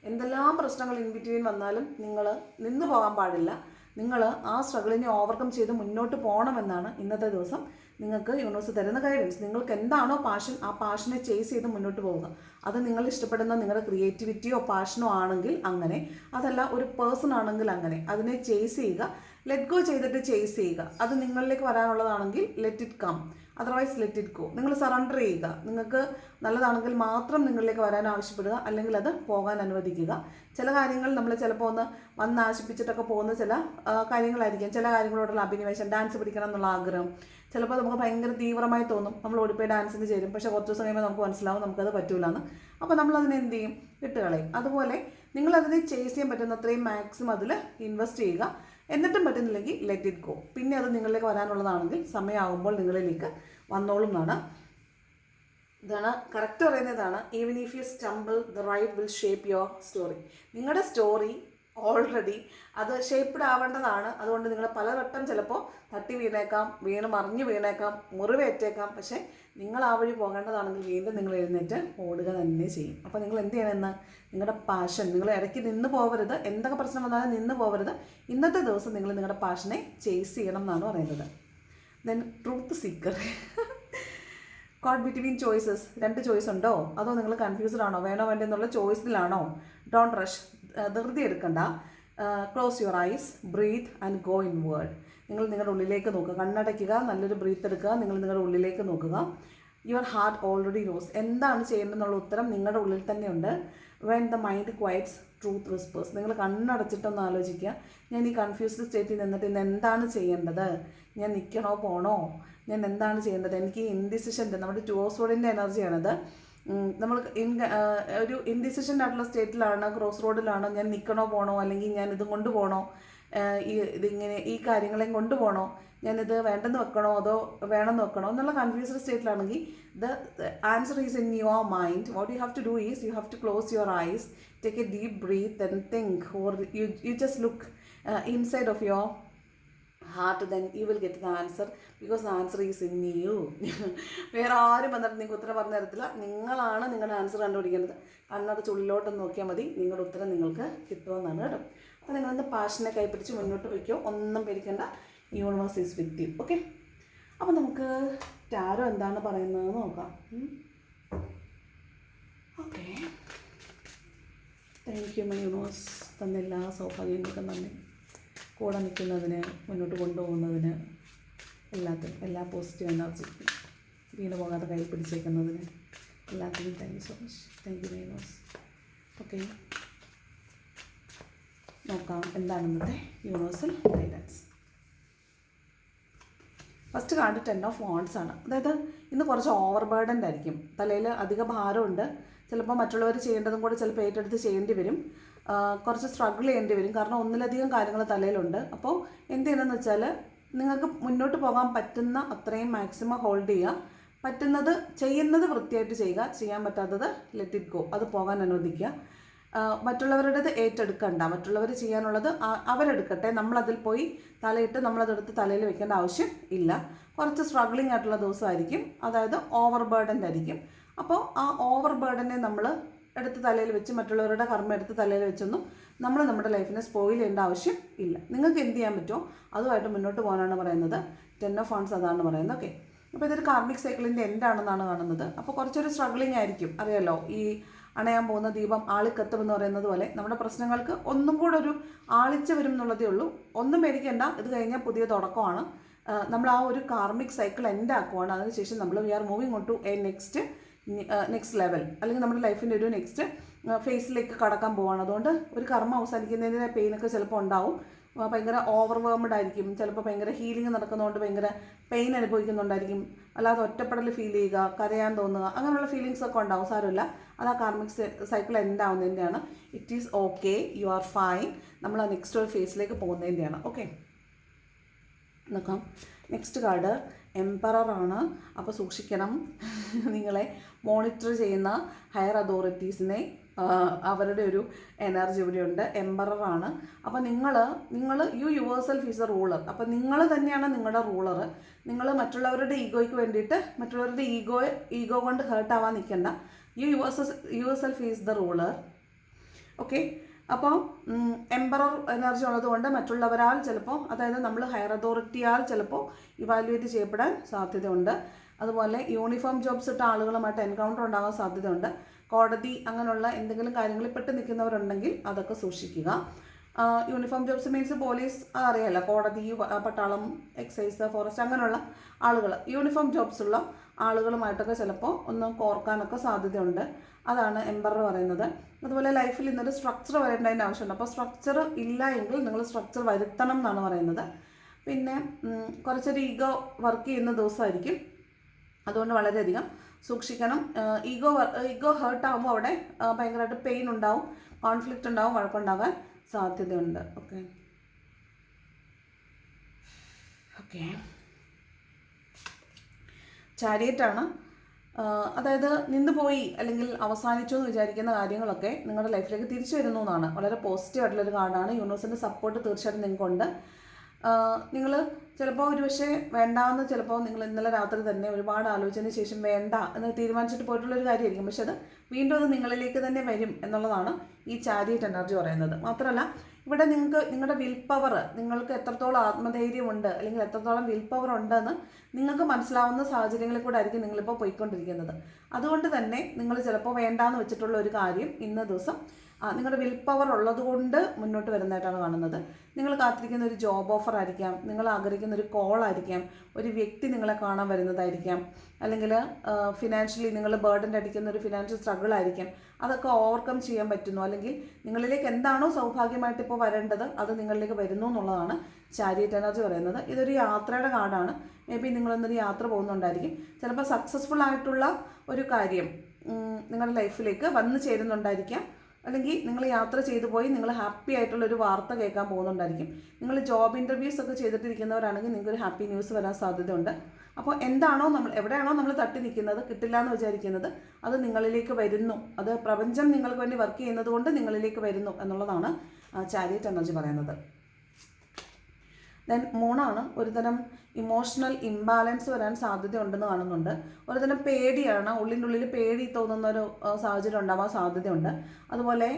എന്തെല്ലാം പ്രശ്നങ്ങൾ ഇൻ ബിറ്റ്വീൻ വന്നാലും നിങ്ങൾ നിന്ന് പോകാൻ പാടില്ല. നിങ്ങൾ ആ സ്ട്രഗിളിനെ ഓവർകം ചെയ്ത് മുന്നോട്ട് പോകണമെന്നാണ് ഇന്നത്തെ ദിവസം നിങ്ങൾക്ക് യൂണിവേഴ്സ് തരുന്ന ഗൈഡൻസ്. നിങ്ങൾക്ക് എന്താണോ പാഷൻ, ആ പാഷനെ ചേസ് ചെയ്ത് മുന്നോട്ട് പോവുക. അത് നിങ്ങൾ ഇഷ്ടപ്പെടുന്ന നിങ്ങളുടെ ക്രിയേറ്റിവിറ്റിയോ പാഷനോ ആണെങ്കിൽ അങ്ങനെ, അതല്ല ഒരു പേഴ്സൺ ആണെങ്കിൽ അങ്ങനെ, അതിനെ ചേസ് ചെയ്യുക. ലെറ്റ് ഗോ ചെയ്തിട്ട് ചേസ് ചെയ്യുക. അത് നിങ്ങളിലേക്ക് വരാനുള്ളതാണെങ്കിൽ let it come, otherwise let it go. നിങ്ങൾ സറണ്ടർ ചെയ്യുക. നിങ്ങൾക്ക് നല്ലതാണെങ്കിൽ മാത്രം നിങ്ങളിലേക്ക് വരാൻ ആവശ്യപ്പെടുക, അല്ലെങ്കിൽ അത് പോകാൻ അനുവദിക്കുക. ചില കാര്യങ്ങൾ നമ്മൾ ചിലപ്പോൾ വന്ന് ആശിപ്പിച്ചിട്ടൊക്കെ പോകുന്ന ചില കാര്യങ്ങളായിരിക്കും. ചില കാര്യങ്ങളോടുള്ള അഭിനിവേശം, ഡാൻസ് പഠിക്കണം എന്നുള്ള ആഗ്രഹം ചിലപ്പോൾ നമുക്ക് ഭയങ്കര തീവ്രമായി തോന്നും. നമ്മൾ ഓടിപ്പോയി ഡാൻസിന് ചേരും, പക്ഷേ കുറച്ച് ദിവസം കഴിയുമ്പോൾ നമുക്ക് മനസ്സിലാവും നമുക്കത് പറ്റൂലെന്ന്. അപ്പോൾ നമ്മളതിനെ എന്ത് ചെയ്യും, വിട്ടുകളയും. അതുപോലെ നിങ്ങളതിനെ ചേസ് ചെയ്യാൻ പറ്റുന്ന അത്രയും മാക്സിമം അതിൽ ഇൻവെസ്റ്റ് ചെയ്യുക. എന്നിട്ടും പറ്റുന്നില്ലെങ്കിൽ ലെറ്റ് ഇറ്റ് ഗോ. പിന്നെ അത് നിങ്ങളിലേക്ക് വരാനുള്ളതാണെങ്കിൽ സമയമാകുമ്പോൾ നിങ്ങളിലേക്ക് വന്നോളും എന്നാണ്. ഇതാണ് കറക്റ്റ് പറയുന്നതാണ്. Even if you stumble the right will shape your story. നിങ്ങളുടെ സ്റ്റോറി ഓൾറെഡി അത് ഷേപ്പ്ഡ് ആവേണ്ടതാണ്. അതുകൊണ്ട് നിങ്ങൾ പലവട്ടം ചിലപ്പോൾ തട്ടി വീണേക്കാം, മറിഞ്ഞു വീണേക്കാം, മുറിവേറ്റേക്കാം. പക്ഷേ നിങ്ങൾ ആ വഴി പോകേണ്ടതാണെങ്കിൽ വീണ്ടും നിങ്ങൾ എഴുന്നേറ്റ് ഓടുക തന്നെ ചെയ്യും. അപ്പോൾ നിങ്ങൾ എന്ത് ചെയ്യണമെന്ന്, നിങ്ങളുടെ പാഷൻ, നിങ്ങൾ ഇടയ്ക്ക് നിന്ന് പോകരുത്. എന്തൊക്കെ പ്രശ്നം വന്നാലും നിന്ന് പോകരുത്. ഇന്നത്തെ ദിവസം നിങ്ങൾ നിങ്ങളുടെ പാഷനെ ചേസ് ചെയ്യണം എന്നാണ് പറയുന്നത്. Then truth seeker. Caught between choices. 2 choice ഉണ്ടോ, അതോ നിങ്ങൾ കൺഫ്യൂസ്ഡ് ആണോ, വേണോ വേണ്ട എന്നുള്ള ചോയ്സിലാണോ? ഡോണ്ട് റഷ്, ധൃതി എടുക്കണ്ട. Close your eyes, breathe and go inward. നിങ്ങൾ നിങ്ങളുടെ ഉള്ളിലേക്ക് നോക്കുക, കണ്ണടയ്ക്കുക, നല്ലൊരു ബ്രീത്ത് എടുക്കുക, നിങ്ങൾ നിങ്ങളുടെ ഉള്ളിലേക്ക് നോക്കുക. Your heart already knows. എന്താണ് ചെയ്യേണ്ടതെന്നുള്ള ഉത്തരം നിങ്ങളുടെ ഉള്ളിൽ തന്നെയുണ്ട്. When the mind quiets truth whispers. നിങ്ങൾ കണ്ണടച്ചിട്ടൊന്ന് ആലോചിക്കുക, ഞാൻ ഈ കൺഫ്യൂസ്ഡ് സ്റ്റേറ്റിൽ നിന്നിട്ട് ഇന്ന് എന്താണ് ചെയ്യേണ്ടത്, ഞാൻ നിൽക്കണോ പോകണോ, ഞാൻ എന്താണ് ചെയ്യേണ്ടത്, എനിക്ക് ഇൻഡിസിഷൻ്റെ, നമ്മുടെ 2 ഓഫ് സോഡിൻ്റെ എനർജിയാണത്. നമ്മൾ ഒരു ഇൻഡിസിഷൻ ആയിട്ടുള്ള സ്റ്റേറ്റിലാണ്, ക്രോസ് റോഡിലാണ്, ഞാൻ നിൽക്കണോ പോകണോ, അല്ലെങ്കിൽ ഞാൻ ഇതും കൊണ്ടുപോകണോ, ഇതിങ്ങനെ ഈ കാര്യങ്ങളെയും കൊണ്ടുപോകണോ, ഞാനിത് വേണ്ടെന്ന് വെക്കണോ അതോ വേണമെന്ന് വെക്കണോ എന്നുള്ള കൺഫ്യൂസ്ഡ് സ്റ്റേറ്റിലാണെങ്കിൽ the answer is in your mind. What you have to do is you have to close your eyes, take a deep breath and think, or you just look inside of your heart, then you will get the answer, because the answer is in you. വേറെ ആരും വന്നിട്ട് നിങ്ങൾക്ക് ഉത്തരം പറഞ്ഞു തരത്തില്ല. നിങ്ങളാണ് നിങ്ങളുടെ answer കണ്ടുപിടിക്കേണ്ടത്. കണ്ണടച്ച് ഉള്ളിലോട്ടൊന്ന് നോക്കിയാൽ മതി, നിങ്ങളുടെ ഉത്തരം നിങ്ങൾക്ക് കിട്ടുമെന്നാണ് കേട്ടോ. അപ്പോൾ നിങ്ങളൊന്ന് പാഷനെ കൈപ്പിടിച്ച് മുന്നോട്ട് വയ്ക്കുമോ, ഒന്നും പേടിക്കേണ്ട. Universe is with you. Okay, അപ്പോൾ നമുക്ക് ടാരോ എന്താണ് പറയുന്നതെന്ന് നോക്കാം. Okay, thank you my universe. തന്നെല്ലാ സൗഭാഗ്യങ്ങൾക്കും നന്ദി. കൂടെ നിൽക്കുന്നതിന്, മുന്നോട്ട് കൊണ്ടുപോകുന്നതിന് എല്ലാത്തിനും, എല്ലാ പോസിറ്റീവ് എനർജി വീണ് പോകാതെ കയ്യിൽ പിടിച്ചേക്കുന്നതിന് എല്ലാത്തിനും thank you so much. Thank you very much. Okay, നോക്കാം എന്താണ് ഇന്നത്തെ universal guidance. First card 10 of wants ആണ്. അതായത് ഇന്ന് കുറച്ച് ഓവർ ബേർഡൻഡ് ആയിരിക്കും, തലയിൽ അധിക ഭാരമുണ്ട്. ചിലപ്പോൾ മറ്റുള്ളവർ ചെയ്യേണ്ടതും കൂടെ ചിലപ്പോൾ ഏറ്റെടുത്ത് ചെയ്യേണ്ടി വരും. കുറച്ച് സ്ട്രഗിൾ ചെയ്യേണ്ടി വരും, കാരണം ഒന്നിലധികം കാര്യങ്ങൾ തലയിലുണ്ട്. അപ്പോൾ എന്ത് ചെയ്യണമെന്ന് വെച്ചാൽ നിങ്ങൾക്ക് മുന്നോട്ട് പോകാൻ പറ്റുന്ന അത്രയും മാക്സിമം ഹോൾഡ് ചെയ്യുക. പറ്റുന്നത് ചെയ്യുന്നത് വൃത്തിയായിട്ട് ചെയ്യുക, ചെയ്യാൻ പറ്റാത്തത് ലെറ്റ് ഇറ്റ് ഗോ, അത് പോകാൻ അനുവദിക്കുക. മറ്റുള്ളവരുടേത് ഏറ്റെടുക്കണ്ട, മറ്റുള്ളവർ ചെയ്യാനുള്ളത് അവരെടുക്കട്ടെ, നമ്മളതിൽ പോയി തലയിട്ട് നമ്മളതെടുത്ത് തലയിൽ വെക്കേണ്ട ആവശ്യം ഇല്ല. കുറച്ച് സ്ട്രഗ്ലിംഗ് ആയിട്ടുള്ള ദിവസമായിരിക്കും, അതായത് ഓവർ ബേർഡൻഡ് ആയിരിക്കും. അപ്പോൾ ആ ഓവർ ബേർഡനെ നമ്മൾ എടുത്ത് തലയിൽ വെച്ച് മറ്റുള്ളവരുടെ കർമ്മം എടുത്ത് തലയിൽ വെച്ചൊന്നും നമ്മൾ നമ്മുടെ ലൈഫിനെ സ്പോയിൽ ചെയ്യേണ്ട ആവശ്യം ഇല്ല. നിങ്ങൾക്ക് എന്ത് ചെയ്യാൻ പറ്റുമോ അതുമായിട്ട് മുന്നോട്ട് പോകാനാണ് പറയുന്നത്. 10 ഓഫ് വാണ്ട്സ് അതാണ് പറയുന്നത്. ഓക്കെ, അപ്പോൾ ഇതൊരു കാർമിക് സൈക്കിളിൻ്റെ എൻഡാണെന്നാണ് കാണുന്നത്. അപ്പോൾ കുറച്ചൊരു സ്ട്രഗ്ലിംഗ് ആയിരിക്കും, അറിയാലോ. ഈ അണയാൻ പോകുന്ന ദീപം ആളിക്കത്തുമെന്ന് പറയുന്നത് പോലെ നമ്മുടെ പ്രശ്നങ്ങൾക്ക് ഒന്നും കൂടെ ഒരു ആളിച്ച വരും എന്നുള്ളതേ ഉള്ളൂ. ഒന്നും പേടിക്കേണ്ട, ഇത് കഴിഞ്ഞാൽ പുതിയ തുടക്കമാണ്. നമ്മൾ ആ ഒരു കാർമിക് സൈക്കിൾ എൻഡ് ആക്കുവാണ്. അതിനുശേഷം നമ്മൾ we are moving on to a next level, അല്ലെങ്കിൽ നമ്മുടെ ലൈഫിൻ്റെ ഒരു നെക്സ്റ്റ് ഫേസിലേക്ക് കടക്കാൻ പോവുകയാണ്. അതുകൊണ്ട് ഒരു കർമ്മം അവസാനിക്കുന്നതിൻ്റെ പെയിനൊക്കെ ചിലപ്പോൾ ഉണ്ടാവും. ഭയങ്കര ഓവർവേംഡ് ആയിരിക്കും, ചിലപ്പോൾ ഭയങ്കര ഹീലിംഗ് നടക്കുന്നതുകൊണ്ട് ഭയങ്കര പെയിൻ അനുഭവിക്കുന്നുണ്ടായിരിക്കും. അല്ലാതെ ഒറ്റപ്പെടൽ ഫീൽ ചെയ്യുക, കരയാൻ തോന്നുക, അങ്ങനെയുള്ള ഫീലിങ്സ് ഒക്കെ ഉണ്ടാവും. സാരമില്ല, അത് ആ കാർമിക് സൈക്കിൾ എൻഡ് ആവുന്നതിൻ്റെയാണ്. It is okay, you are fine. നമ്മൾ ആ നെക്സ്റ്റ് ഒരു ഫേസിലേക്ക് പോകുന്നതിൻ്റെയാണ്. ഓക്കെ, നോക്കാം. നെക്സ്റ്റ് കാർഡ് എംപററാണ്. അപ്പോൾ സൂക്ഷിക്കണം, നിങ്ങളെ മോണിറ്റർ ചെയ്യുന്ന ഹയർ അതോറിറ്റീസിനെ അവരുടെ ഒരു എനർജി ഇവിടെയുണ്ട്. എംപററാണ്. അപ്പോൾ നിങ്ങൾ യുവേഴ്സെൽഫ് ഈസ് എ റൂളർ. അപ്പോൾ നിങ്ങൾ തന്നെയാണ് നിങ്ങളുടെ റൂളർ. നിങ്ങൾ മറ്റുള്ളവരുടെ ഈഗോയ്ക്ക് വേണ്ടിയിട്ട് മറ്റുള്ളവരുടെ ഈഗോ കൊണ്ട് ഹേർട്ട് ആവാൻ നിൽക്കണ്ട. Yourself is the ruler. Okay, അപ്പോൾ എംപറർ എനർജി ഉള്ളതുകൊണ്ട് മറ്റുള്ളവരാൽ ചിലപ്പോൾ, അതായത് നമ്മൾ ഹയർ അതോറിറ്റിയാൽ ചിലപ്പോൾ ഇവാലുവേറ്റ് ചെയ്യപ്പെടാൻ സാധ്യതയുണ്ട്. അതുപോലെ യൂണിഫോം ജോബ്സ് ഇട്ട ആളുകളുമായിട്ട് എൻകൗണ്ടർ ഉണ്ടാകാൻ സാധ്യതയുണ്ട്. കോടതി അങ്ങനെയുള്ള എന്തെങ്കിലും കാര്യങ്ങളിൽ പെട്ട് നിൽക്കുന്നവരുണ്ടെങ്കിൽ അതൊക്കെ സൂക്ഷിക്കുക. യൂണിഫോം ജോബ്സ് മീൻസ് പോലീസ്, അറിയാമല്ലോ, കോടതി, പട്ടാളം, എക്സൈസ്, ഫോറസ്റ്റ്, അങ്ങനെയുള്ള ആളുകൾ, യൂണിഫോം ജോബ്സ് ഉള്ള ആളുകളുമായിട്ടൊക്കെ ചിലപ്പോൾ ഒന്ന് കോർക്കാനൊക്കെ സാധ്യതയുണ്ട്. അതാണ് എംപറർ പറയുന്നത്. അതുപോലെ ലൈഫിൽ ഇന്നൊരു സ്ട്രക്ചർ വരേണ്ടതിൻ്റെ ആവശ്യമുണ്ട്. അപ്പോൾ സ്ട്രക്ചർ ഇല്ല എങ്കിൽ നിങ്ങൾ സ്ട്രക്ചർ വരുത്തണം എന്നാണ് പറയുന്നത്. പിന്നെ കുറച്ചൊരു ഈഗോ വർക്ക് ചെയ്യുന്ന ദിവസമായിരിക്കും, അതുകൊണ്ട് വളരെയധികം സൂക്ഷിക്കണം. ഈഗോ ഹേർട്ട് ആകുമ്പോൾ അവിടെ ഭയങ്കരമായിട്ട് പെയിൻ ഉണ്ടാവും, കോൺഫ്ലിക്റ്റ് ഉണ്ടാവും, വഴക്കുണ്ടാകാൻ സാധ്യതയുണ്ട്. ഓക്കെ, ചാരിയറ്റാണ്. അതായത് നിന്ന് പോയി അല്ലെങ്കിൽ അവസാനിച്ചു എന്ന് വിചാരിക്കുന്ന കാര്യങ്ങളൊക്കെ നിങ്ങളുടെ ലൈഫിലേക്ക് തിരിച്ചു വരുന്നു എന്നാണ്. വളരെ പോസിറ്റീവ് ആയിട്ടുള്ളൊരു കാർഡാണ്. യൂണിവേഴ്സിൻ്റെ സപ്പോർട്ട് തീർച്ചയായിട്ടും നിങ്ങൾക്കുണ്ട്. നിങ്ങൾ ചിലപ്പോൾ ഒരുപക്ഷെ വേണ്ടാന്ന്, ചിലപ്പോൾ നിങ്ങൾ ഇന്നലെ രാത്രി തന്നെ ഒരുപാട് ആലോചിച്ചതിന് ശേഷം വേണ്ട എന്ന് തീരുമാനിച്ചിട്ട് പോയിട്ടുള്ളൊരു കാര്യമായിരിക്കും. പക്ഷെ അത് വീണ്ടും അത് നിങ്ങളിലേക്ക് തന്നെ വരും എന്നുള്ളതാണ് ഈ ചാരിയറ്റ് എനർജി പറയുന്നത്. മാത്രമല്ല ഇവിടെ നിങ്ങളുടെ വിൽ പവർ, നിങ്ങൾക്ക് എത്രത്തോളം ആത്മധൈര്യമുണ്ട് അല്ലെങ്കിൽ എത്രത്തോളം വിൽ പവർ ഉണ്ടെന്ന് നിങ്ങൾക്ക് മനസ്സിലാവുന്ന സാഹചര്യങ്ങളിൽ കൂടെ ആയിരിക്കും നിങ്ങളിപ്പോൾ പോയിക്കൊണ്ടിരിക്കുന്നത്. അതുകൊണ്ട് തന്നെ നിങ്ങൾ ചിലപ്പോൾ വേണ്ടാന്ന് വെച്ചിട്ടുള്ള ഒരു കാര്യം ഇന്ന ദിവസം നിങ്ങളുടെ വിൽ പവർ ഉള്ളതുകൊണ്ട് മുന്നോട്ട് വരുന്നതായിട്ടാണ് കാണുന്നത്. നിങ്ങൾ കാത്തിരിക്കുന്ന ഒരു ജോബ് ഓഫർ ആയിരിക്കാം, നിങ്ങൾ ആഗ്രഹിക്കുന്ന ഒരു കോൾ ആയിരിക്കാം, ഒരു വ്യക്തി നിങ്ങളെ കാണാൻ വരുന്നതായിരിക്കാം, അല്ലെങ്കിൽ ഫിനാൻഷ്യലി നിങ്ങൾ ബേർഡൻ അടിക്കുന്ന ഒരു ഫിനാൻഷ്യൽ സ്ട്രഗിൾ ആയിരിക്കാം. അതൊക്കെ ഓവർകം ചെയ്യാൻ പറ്റുന്നു, അല്ലെങ്കിൽ നിങ്ങളിലേക്ക് എന്താണോ സൗഭാഗ്യമായിട്ട് ഇപ്പോൾ വരേണ്ടത് അത് നിങ്ങളിലേക്ക് വരുന്നു എന്നുള്ളതാണ് ചാരിയറ്റ് എനർജി പറയുന്നത്. ഇതൊരു യാത്രയുടെ കാർഡാണ്. മേ ബി നിങ്ങളൊന്നൊരു യാത്ര പോകുന്നുണ്ടായിരിക്കും. ചിലപ്പോൾ സക്സസ്ഫുൾ ആയിട്ടുള്ള ഒരു കാര്യം നിങ്ങളുടെ ലൈഫിലേക്ക് വന്നു ചേരുന്നുണ്ടായിരിക്കാം, അല്ലെങ്കിൽ നിങ്ങൾ യാത്ര ചെയ്തു പോയി നിങ്ങൾ ഹാപ്പി ആയിട്ടുള്ളൊരു വാർത്ത കേൾക്കാൻ പോകുന്നുണ്ടായിരിക്കും. നിങ്ങൾ ജോബ് ഇൻ്റർവ്യൂസ് ഒക്കെ ചെയ്തിട്ടിരിക്കുന്നവരാണെങ്കിൽ നിങ്ങൾക്കൊരു ഹാപ്പി ന്യൂസ് വരാൻ സാധ്യതയുണ്ട്. അപ്പോൾ എന്താണോ എവിടെയാണോ നമ്മൾ തട്ടി നിൽക്കുന്നത്, കിട്ടില്ല എന്ന് വിചാരിക്കുന്നത്, അത് നിങ്ങളിലേക്ക് വരുന്നു. അത് പ്രപഞ്ചം നിങ്ങൾക്ക് വേണ്ടി വർക്ക് ചെയ്യുന്നത് കൊണ്ട് നിങ്ങളിലേക്ക് വരുന്നു എന്നുള്ളതാണ് ചാരിയറ്റ് എനർജി പറയുന്നത്. ദെൻ മൂണാണ്. ഒരുതരം ഇമോഷണൽ ഇംബാലൻസ് വരാൻ സാധ്യതയുണ്ടെന്ന് കാണുന്നുണ്ട്. ഒരുതരം പേടിയാണ്, ഉള്ളിൻ്റെ ഉള്ളിൽ പേടി തോന്നുന്ന ഒരു സാഹചര്യം ഉണ്ടാവാൻ സാധ്യതയുണ്ട്. അതുപോലെ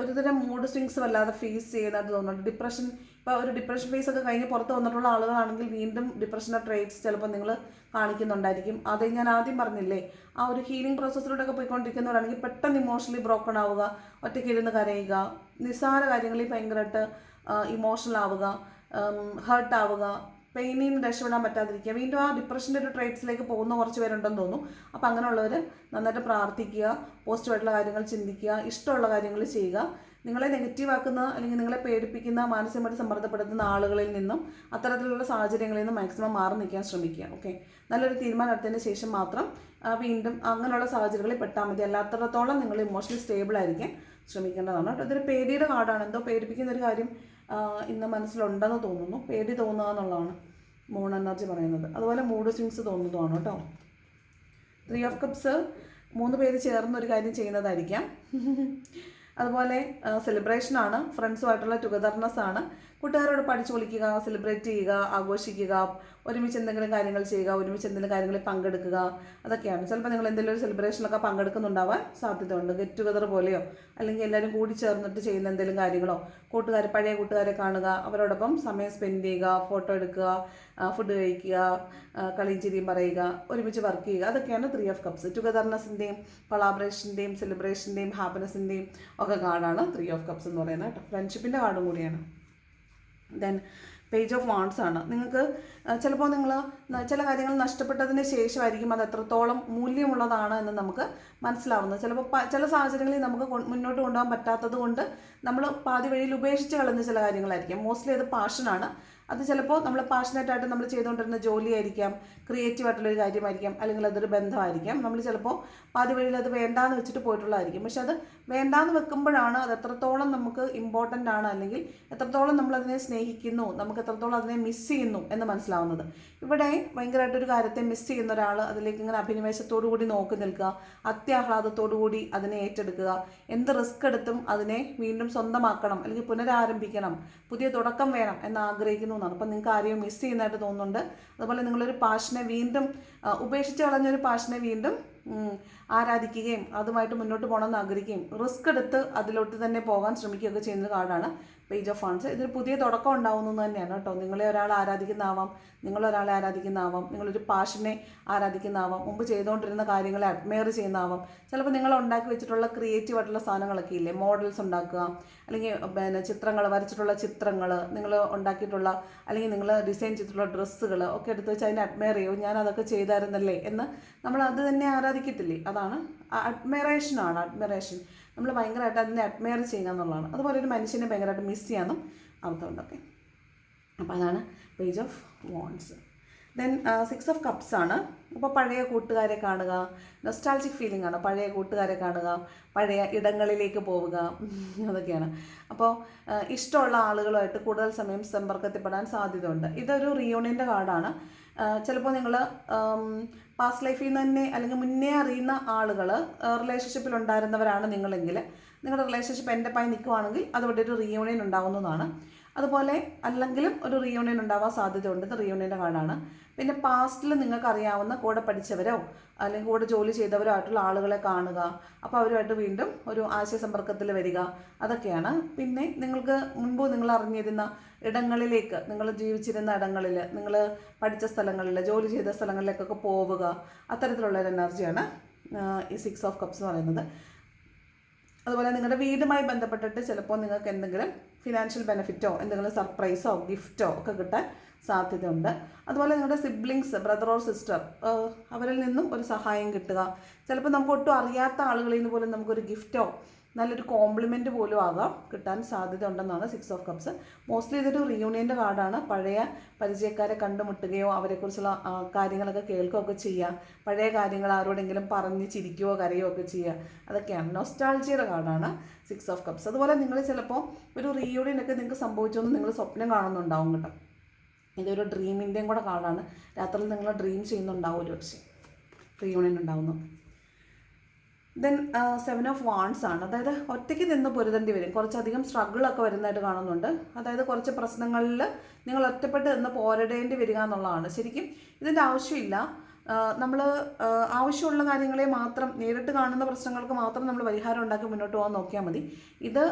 ഒരുതരം മൂഡ് സ്വിങ്സ് വല്ലാതെ ഫേസ് ചെയ്യുന്നതായിട്ട് തോന്നുന്നുണ്ട്. ഡിപ്രഷൻ, ഇപ്പോൾ ഒരു ഡിപ്രഷൻ ഫേസ് ഒക്കെ കഴിഞ്ഞ് പുറത്ത് വന്നിട്ടുള്ള ആളുകളാണെങ്കിൽ വീണ്ടും ഡിപ്രഷൻ്റെ ട്രേറ്റ്സ് ചിലപ്പോൾ നിങ്ങൾ കാണിക്കുന്നുണ്ടായിരിക്കും. അത് ഞാൻ ആദ്യം പറഞ്ഞില്ലേ, ആ ഒരു ഹീലിംഗ് പ്രോസസ്സിലൂടെ ഒക്കെ പോയിക്കൊണ്ടിരിക്കുന്നവരാണെങ്കിൽ പെട്ടെന്ന് ഇമോഷണലി ബ്രോക്കൺ ആവുക, ഒറ്റയ്ക്കിരുന്ന് കരയുക, നിസ്സാര കാര്യങ്ങളിൽ ഭയങ്കരമായിട്ട് ഇമോഷണൽ ആവുക, ഹേർട്ട് ആവുക, പെയിനിൽ നിന്ന് രക്ഷപ്പെടാൻ പറ്റാതിരിക്കുക, വീണ്ടും ആ ഡിപ്രഷൻ്റെ ഒരു ട്രേറ്റ്സിലേക്ക് പോകുന്ന കുറച്ച് പേരുണ്ടെന്ന് തോന്നുന്നു. അപ്പോൾ അങ്ങനെയുള്ളവർ നന്നായിട്ട് പ്രാർത്ഥിക്കുക, പോസിറ്റീവായിട്ടുള്ള കാര്യങ്ങൾ ചിന്തിക്കുക, ഇഷ്ടമുള്ള കാര്യങ്ങൾ ചെയ്യുക. നിങ്ങളെ നെഗറ്റീവ് ആക്കുന്ന അല്ലെങ്കിൽ നിങ്ങളെ പേടിപ്പിക്കുന്ന, മാനസികമായിട്ട് സമ്മർദ്ദപ്പെടുത്തുന്ന ആളുകളിൽ നിന്നും അത്തരത്തിലുള്ള സാഹചര്യങ്ങളിൽ നിന്നും മാക്സിമം മാറി നിൽക്കാൻ ശ്രമിക്കുക. ഓക്കെ, നല്ലൊരു തീരുമാനം എടുത്തതിന് ശേഷം മാത്രം വീണ്ടും അങ്ങനെയുള്ള സാഹചര്യങ്ങളിൽ പെട്ടാൽ മതി. അല്ലാത്തടത്തോളം നിങ്ങൾ ഇമോഷണലി സ്റ്റേബിൾ ആയിരിക്കാൻ ശ്രമിക്കേണ്ടതാണ്. ഇതൊരു പേടിയുടെ കാർഡാണ്. എന്തോ പേടിപ്പിക്കുന്ന ഒരു കാര്യം ഇന്ന് മനസ്സിലുണ്ടെന്ന് തോന്നുന്നു. പേടി തോന്നുക എന്നുള്ളതാണ് മൂൺ എനർജി പറയുന്നത്. അതുപോലെ മൂഡ് സ്വിങ്സ് തോന്നുന്നതാണ് കേട്ടോ. 3 ഓഫ് കപ്സ് 3 പേര് ചേർന്നൊരു കാര്യം ചെയ്യുന്നതായിരിക്കാം. അതുപോലെ സെലിബ്രേഷനാണ്, ഫ്രണ്ട്സുമായിട്ടുള്ള ടുഗദർനെസ് ആണ്. കൂട്ടുകാരോട് പഠിച്ചു വിളിക്കുക, സെലിബ്രേറ്റ് ചെയ്യുക, ആഘോഷിക്കുക, ഒരുമിച്ച് എന്തെങ്കിലും കാര്യങ്ങൾ ചെയ്യുക, ഒരുമിച്ച് എന്തെങ്കിലും കാര്യങ്ങളിൽ പങ്കെടുക്കുക, അതൊക്കെയാണ്. ചിലപ്പോൾ നിങ്ങൾ എന്തെങ്കിലും ഒരു സെലിബ്രേഷനൊക്കെ പങ്കെടുക്കുന്നുണ്ടാവാൻ സാധ്യതയുണ്ട്. ഗെറ്റ് ടുഗദർ പോലെയോ അല്ലെങ്കിൽ എല്ലാവരും കൂടി ചേർന്നിട്ട് ചെയ്യുന്ന എന്തെങ്കിലും കാര്യങ്ങളോ, പഴയ കൂട്ടുകാരെ കാണുക, അവരോടൊപ്പം സമയം സ്പെൻഡ് ചെയ്യുക, ഫോട്ടോ എടുക്കുക, ഫുഡ് കഴിക്കുക, കളിയും ചിരിയും പറയുക, ഒരുമിച്ച് വർക്ക് ചെയ്യുക, അതൊക്കെയാണ് 3 ഓഫ് കപ്സ്. ടുഗദർനെസ്സിൻ്റെയും കൊളാബറേഷൻ്റെയും സെലിബ്രേഷൻ്റെയും ഹാപ്പിനെസ്സിൻ്റെയും ഒക്കെ കാർഡാണ് 3 ഓഫ് കപ്സ് എന്ന് പറയുന്നത് കേട്ടോ. ഫ്രണ്ട്ഷിപ്പിൻ്റെ കാർഡും കൂടിയാണ്. ദെൻ പേജ് ഓഫ് വാണ്ട്സ് ആണ്. നിങ്ങൾക്ക് ചിലപ്പോൾ നിങ്ങൾ ചില കാര്യങ്ങൾ നഷ്ടപ്പെട്ടതിന് ശേഷമായിരിക്കും അത് എത്രത്തോളം മൂല്യമുള്ളതാണ് എന്ന് നമുക്ക് മനസ്സിലാവുന്നത്. ചിലപ്പോൾ ചില സാഹചര്യങ്ങളിൽ നമുക്ക് മുന്നോട്ട് കൊണ്ടുപോകാൻ പറ്റാത്തത് കൊണ്ട് നമ്മൾ പാതി വഴിയിൽ ഉപേക്ഷിച്ച് കളഞ്ഞ ചില കാര്യങ്ങളായിരിക്കും. മോസ്റ്റ്ലി അത് പാഷനാണ്. അത് ചിലപ്പോൾ നമ്മൾ പാഷനേറ്റായിട്ട് നമ്മൾ ചെയ്തുകൊണ്ടിരുന്ന ജോലിയായിരിക്കാം, ക്രിയേറ്റീവായിട്ടുള്ളൊരു കാര്യമായിരിക്കാം, അല്ലെങ്കിൽ അതൊരു ബന്ധമായിരിക്കാം. നമ്മൾ ചിലപ്പോൾ പാതി വഴിയിൽ അത് വേണ്ടാന്ന് വെച്ചിട്ട് പോയിട്ടുള്ളതായിരിക്കും. പക്ഷെ അത് വേണ്ടാന്ന് വെക്കുമ്പോഴാണ് അത് എത്രത്തോളം നമുക്ക് ഇമ്പോർട്ടൻ്റ് ആണ്, അല്ലെങ്കിൽ എത്രത്തോളം നമ്മളതിനെ സ്നേഹിക്കുന്നു, നമുക്ക് എത്രത്തോളം അതിനെ മിസ് ചെയ്യുന്നു എന്ന് മനസ്സിലാവുന്നത്. ഇവിടെ ഭയങ്കരമായിട്ടൊരു കാര്യത്തെ മിസ് ചെയ്യുന്ന ഒരാൾ അതിലേക്ക് ഇങ്ങനെ അഭിനിവേശത്തോടു കൂടി നോക്കി നിൽക്കുക, അത്യാഹ്ലാദത്തോടു കൂടി അതിനെ ഏറ്റെടുക്കുക, എന്ത് റിസ്ക് എടുത്തും അതിനെ വീണ്ടും സ്വന്തമാക്കണം, അല്ലെങ്കിൽ പുനരാരംഭിക്കണം, പുതിയ തുടക്കം വേണം എന്ന് ആഗ്രഹിക്കുന്നു എന്നാണ്. അപ്പം നിങ്ങൾക്ക് ആരെയും മിസ് ചെയ്യുന്നതായിട്ട് തോന്നുന്നുണ്ട്. അതുപോലെ നിങ്ങളൊരു പാഷനെ വീണ്ടും ഉപേക്ഷിച്ച് കളഞ്ഞൊരു പാഷനെ വീണ്ടും ആരാധിക്കുകയും അതുമായിട്ട് മുന്നോട്ട് പോകണമെന്ന് ആഗ്രഹിക്കുകയും റിസ്ക് എടുത്ത് അതിലോട്ട് തന്നെ പോകാൻ ശ്രമിക്കുകയൊക്കെ ചെയ്യുന്ന കാർഡാണ് പേജ് ഓഫ് വാണ്ട്സ്. ഇതിൽ പുതിയ തുടക്കം ഉണ്ടാവുന്നത് തന്നെയാണ് കേട്ടോ. നിങ്ങളെ ഒരാൾ ആരാധിക്കുന്നതാവാം, നിങ്ങളൊരാളെ ആരാധിക്കുന്നതാവാം, നിങ്ങളൊരു പാഷനെ ആരാധിക്കുന്നതാവാം, മുമ്പ് ചെയ്തുകൊണ്ടിരുന്ന കാര്യങ്ങളെ അഡ്മയർ ചെയ്യുന്നതാവാം. ചിലപ്പോൾ നിങ്ങൾ ഉണ്ടാക്കി വെച്ചിട്ടുള്ള ക്രിയേറ്റീവ് ആയിട്ടുള്ള സാധനങ്ങളൊക്കെ ഇല്ലേ, മോഡൽസ് ഉണ്ടാക്കുക, അല്ലെങ്കിൽ ചിത്രങ്ങൾ വരച്ചിട്ടുള്ള ചിത്രങ്ങൾ, നിങ്ങൾ ഉണ്ടാക്കിയിട്ടുള്ള അല്ലെങ്കിൽ നിങ്ങൾ ഡിസൈൻ ചെയ്തിട്ടുള്ള ഡ്രസ്സുകൾ ഒക്കെ എടുത്ത് വെച്ച് അതിനെ അഡ്മയർ ചെയ്യുമോ, ഞാൻ അതൊക്കെ ചെയ്തായിരുന്നല്ലേ എന്ന് നമ്മൾ അത് തന്നെ ആരാധിക്കത്തില്ലേ. അതാണ് അഡ്മയറേഷനാണ്. അഡ്മയറേഷൻ നമ്മൾ ഭയങ്കരമായിട്ട് അതിനെ അഡ്മയർ ചെയ്യുക എന്നുള്ളതാണ്. അതുപോലെ ഒരു മനുഷ്യനെ ഭയങ്കരമായിട്ട് മിസ് ചെയ്യാനും അർത്ഥമുണ്ടൊക്കെ. അപ്പോൾ അതാണ് page of wants. Then 6 of cups ആണ്. അപ്പോൾ പഴയ കൂട്ടുകാരെ കാണുക, നൊസ്റ്റാൾജിക് ഫീലിംഗ് ആണ്. പഴയ കൂട്ടുകാരെ കാണുക, പഴയ ഇടങ്ങളിലേക്ക് പോവുക, അതൊക്കെയാണ്. അപ്പോൾ ഇഷ്ടമുള്ള ആളുകളുമായിട്ട് കൂടുതൽ സമയം സമ്പർക്കത്തിൽപ്പെടാൻ സാധ്യതയുണ്ട്. ഇതൊരു റിയൂണിയൻ്റെ കാർഡാണ്. ചിലപ്പോൾ നിങ്ങൾ പാസ്റ്റ് ലൈഫിൽ നിന്ന് തന്നെ അല്ലെങ്കിൽ മുന്നേ അറിയുന്ന ആളുകൾ റിലേഷൻഷിപ്പിൽ ഉണ്ടായിരുന്നവരാണ് നിങ്ങളെങ്കിൽ, നിങ്ങളുടെ റിലേഷൻഷിപ്പ് എൻഡപ്പായി നിൽക്കുവാണെങ്കിൽ അതുകൊണ്ട് ഒരു റിയൂണിയൻ ഉണ്ടാവുന്നതാണ്. അതുപോലെ അല്ലെങ്കിലും ഒരു റിയൂണിയൻ ഉണ്ടാവാൻ സാധ്യതയുണ്ട്. ഇത് റിയൂണിയൻ്റെ കാർഡാണ്. പിന്നെ പാസ്റ്റിൽ നിങ്ങൾക്ക് അറിയാവുന്ന കൂടെ പഠിച്ചവരോ അല്ലെങ്കിൽ കൂടെ ജോലി ചെയ്തവരോ ആയിട്ടുള്ള ആളുകളെ കാണുക, അപ്പോൾ അവരുമായിട്ട് വീണ്ടും ഒരു ആശയസമ്പർക്കത്തിൽ വരിക, അതൊക്കെയാണ്. പിന്നെ നിങ്ങൾക്ക് മുൻപ് നിങ്ങൾ അറിഞ്ഞിരുന്ന ഇടങ്ങളിലേക്ക്, നിങ്ങൾ ജീവിച്ചിരുന്ന ഇടങ്ങളിൽ, നിങ്ങൾ പഠിച്ച സ്ഥലങ്ങളിൽ, ജോലി ചെയ്ത സ്ഥലങ്ങളിലേക്കൊക്കെ പോവുക, അത്തരത്തിലുള്ളൊരു എനർജിയാണ് ഈ 6 ഓഫ് കപ്സ് എന്ന് പറയുന്നത്. അതുപോലെ നിങ്ങളുടെ വീടുമായി ബന്ധപ്പെട്ടിട്ട് ചിലപ്പോൾ നിങ്ങൾക്ക് എന്തെങ്കിലും ഫിനാൻഷ്യൽ ബെനിഫിറ്റോ എന്തെങ്കിലും സർപ്രൈസോ ഗിഫ്റ്റോ ഒക്കെ കിട്ടാൻ സാധ്യതയുണ്ട്. അതുപോലെ നിങ്ങളുടെ സിബ്ലിങ്സ്, ബ്രദർ ഓർ സിസ്റ്റർ, അവരിൽ നിന്നും ഒരു സഹായം കിട്ടുക. ചിലപ്പോൾ നമുക്ക് ഒട്ടും അറിയാത്ത ആളുകളിൽ നിന്ന് പോലും നമുക്കൊരു ഗിഫ്റ്റോ നല്ലൊരു കോംപ്ലിമെൻറ്റ് പോലും ആകാം കിട്ടാൻ സാധ്യത ഉണ്ടെന്നാണ് 6 ഓഫ് കപ്സ്. മോസ്റ്റ്ലി ഇതൊരു റിയൂണിയൻ്റെ കാർഡാണ്. പഴയ പരിചയക്കാരെ കണ്ടുമുട്ടുകയോ അവരെക്കുറിച്ചുള്ള കാര്യങ്ങളൊക്കെ കേൾക്കുകയൊക്കെ ചെയ്യുക, പഴയ കാര്യങ്ങൾ ആരോടെങ്കിലും പറഞ്ഞ് ചിരിക്കുകയോ കരയോ ഒക്കെ ചെയ്യുക, അതൊക്കെയാണ്. നൊസ്റ്റാൾജിയുടെ കാർഡാണ് 6 ഓഫ് കപ്സ്. അതുപോലെ നിങ്ങൾ ചിലപ്പോൾ ഒരു റിയൂണിയനൊക്കെ നിങ്ങൾക്ക് സംഭവിച്ചൊന്നും നിങ്ങൾ സ്വപ്നം കാണുന്നുണ്ടാവും കേട്ടോ. ഇതൊരു ഡ്രീമിൻ്റെയും കൂടെ കാർഡാണ്. രാത്രിയിൽ നിങ്ങൾ ഡ്രീം ചെയ്യുന്നുണ്ടാവും ഒരു പക്ഷേ റിയൂണിയൻ ഉണ്ടാവുന്നു. ദെൻ 7 ഓഫ് വാണ്ട്സ് ആണ്. അതായത് ഒറ്റയ്ക്ക് നിന്ന് പൊരുതേണ്ടി വരും, കുറച്ചധികം സ്ട്രഗിളൊക്കെ വരുന്നതായിട്ട് കാണുന്നുണ്ട്. അതായത് കുറച്ച് പ്രശ്നങ്ങളിൽ നിങ്ങൾ ഒറ്റപ്പെട്ട് നിന്ന് പോരിടേണ്ടി വരിക എന്നുള്ളതാണ്. ശരിക്കും ഇതിൻ്റെ ആവശ്യമില്ല. നമ്മൾ ആവശ്യമുള്ള കാര്യങ്ങളെ മാത്രം, നേരിട്ട് കാണുന്ന പ്രശ്നങ്ങൾക്ക് മാത്രം നമ്മൾ പരിഹാരം ഉണ്ടാക്കി മുന്നോട്ട് പോകാൻ നോക്കിയാൽ മതി. ഇത്